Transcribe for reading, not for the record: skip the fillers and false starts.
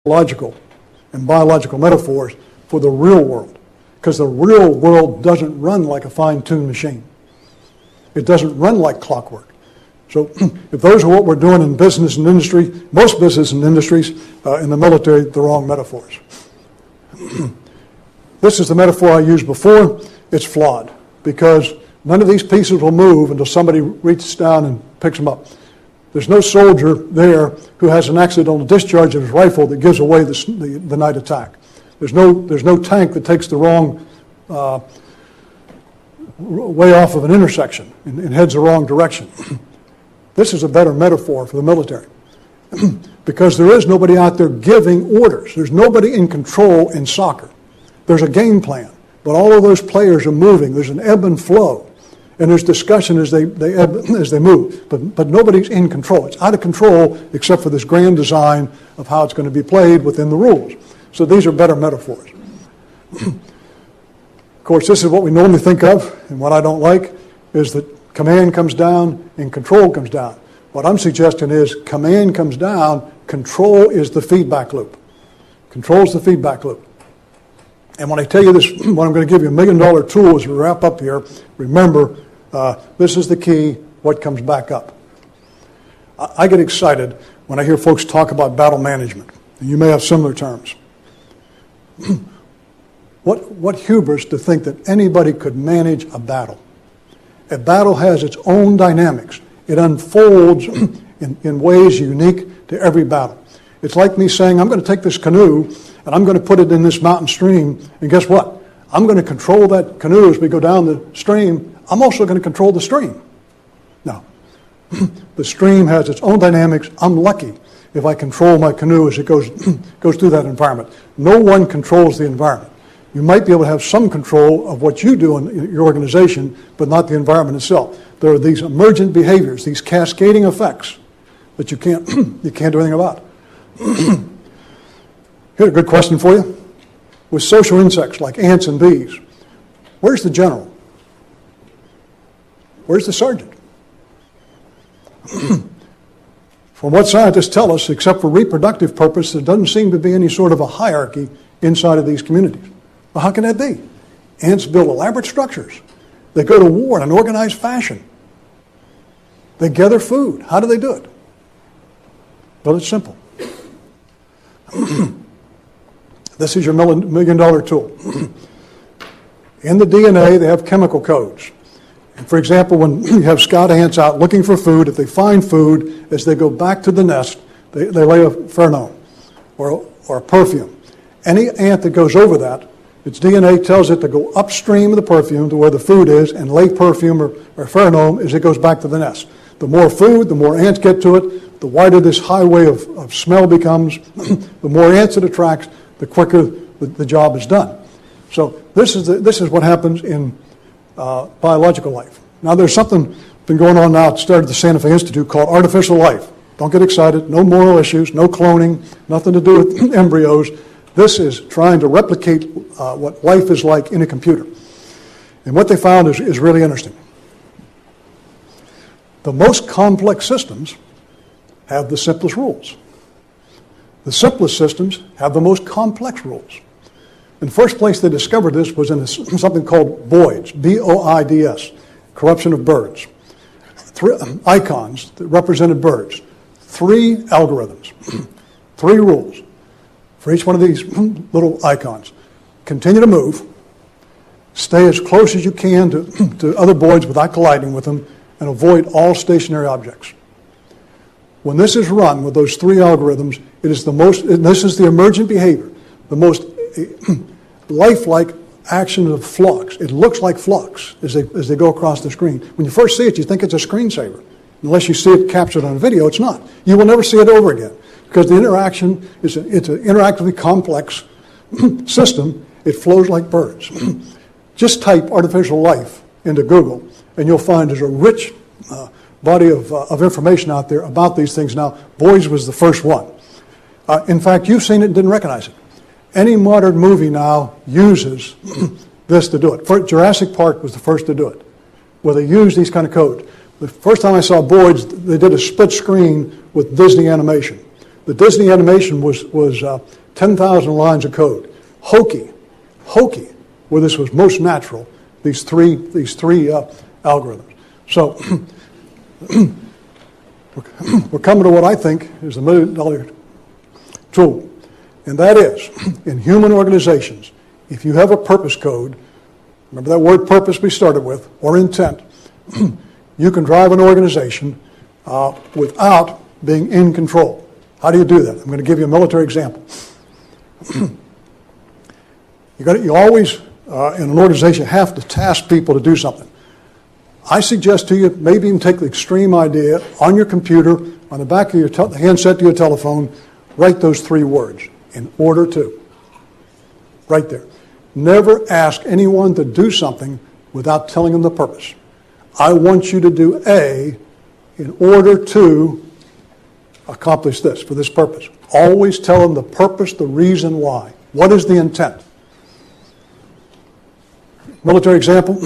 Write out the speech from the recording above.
logical and biological metaphors for the real world, because the real world doesn't run like a fine-tuned machine. It doesn't run like clockwork. So if those are what we're doing in business and industry, most business and industries, in the military, the wrong metaphors. This is the metaphor I used before. It's flawed because none of these pieces will move until somebody reaches down and picks them up. There's no soldier there who has an accidental discharge of his rifle that gives away the night attack. There's no tank that takes the wrong way off of an intersection and heads the wrong direction. This is a better metaphor for the military because there is nobody out there giving orders. There's nobody in control in soccer. There's a game plan, but all of those players are moving. There's an ebb and flow. And there's discussion as they move, but nobody's in control. It's out of control except for this grand design of how it's going to be played within the rules. So these are better metaphors. Of course, this is what we normally think of, and what I don't like is that command comes down and control comes down. What I'm suggesting is command comes down, control is the feedback loop. Control is the feedback loop. And when I tell you this, what I'm going to give you $1 million tool as we wrap up here, remember, this is the key, what comes back up. I get excited when I hear folks talk about battle management. And you may have similar terms. What hubris to think that anybody could manage a battle. A battle has its own dynamics. It unfolds in ways unique to every battle. It's like me saying, I'm going to take this canoe and I'm going to put it in this mountain stream, and guess what? I'm going to control that canoe as we go down the stream. I'm also going to control the stream. Now, the stream has its own dynamics. I'm lucky if I control my canoe as it goes through that environment. No one controls the environment. You might be able to have some control of what you do in your organization, but not the environment itself. There are these emergent behaviors, these cascading effects that you can't do anything about. Here's a good question for you. With social insects like ants and bees, where's the general? Where's the sergeant? From what scientists tell us, except for reproductive purpose, there doesn't seem to be any sort of a hierarchy inside of these communities. Well, how can that be? Ants build elaborate structures. They go to war in an organized fashion. They gather food. How do they do it? Well, it's simple. This is your $1 million tool. In the DNA, they have chemical codes. And for example, when you have scout ants out looking for food, if they find food, as they go back to the nest, they lay a pheromone or a perfume. Any ant that goes over that, its DNA tells it to go upstream of the perfume to where the food is and lay perfume or pheromone as it goes back to the nest. The more food, the more ants get to it, the wider this highway of smell becomes, the more ants it attracts, the quicker the job is done. So this is what happens in biological life. Now there's something been going on now, it started at the Santa Fe Institute, called artificial life. Don't get excited, no moral issues, no cloning, nothing to do with embryos. This is trying to replicate what life is like in a computer. And what they found is really interesting. The most complex systems have the simplest rules. The simplest systems have the most complex rules. And the first place they discovered this was in something called BOIDS, B-O-I-D-S, corruption of birds. Icons that represented birds. 3 algorithms, 3 rules for each one of these little icons. Continue to move, stay as close as you can to other BOIDS without colliding with them, and avoid all stationary objects. When this is run with those 3 algorithms, it is and this is the emergent behavior, the most lifelike action of flux. It looks like flux as they go across the screen. When you first see it, you think it's a screensaver. Unless you see it captured on video, it's not. You will never see it over again because the interaction it's an interactively complex system. It flows like birds. Just type artificial life into Google, and you'll find there's a rich body of information out there about these things now. BOIDS was the first one. In fact, you've seen it and didn't recognize it. Any modern movie now uses this to do it. Jurassic Park was the first to do it, where they use these kind of codes. The first time I saw BOIDS, they did a split screen with Disney animation. the Disney animation was 10,000 lines of code. Hokey, where this was most natural, these three algorithms. So we're coming to what I think is the $1 million tool, and that is, in human organizations, if you have a purpose code, remember that word purpose we started with, or intent, you can drive an organization without being in control. How do you do that? I'm going to give you a military example. You always, in an organization, have to task people to do something. I suggest to you, maybe even take the extreme idea, on your computer, on the back of your handset to your telephone, write those 3 words, in order to. Right there. Never ask anyone to do something without telling them the purpose. I want you to do A in order to accomplish this, for this purpose. Always tell them the purpose, the reason why. What is the intent? Military example.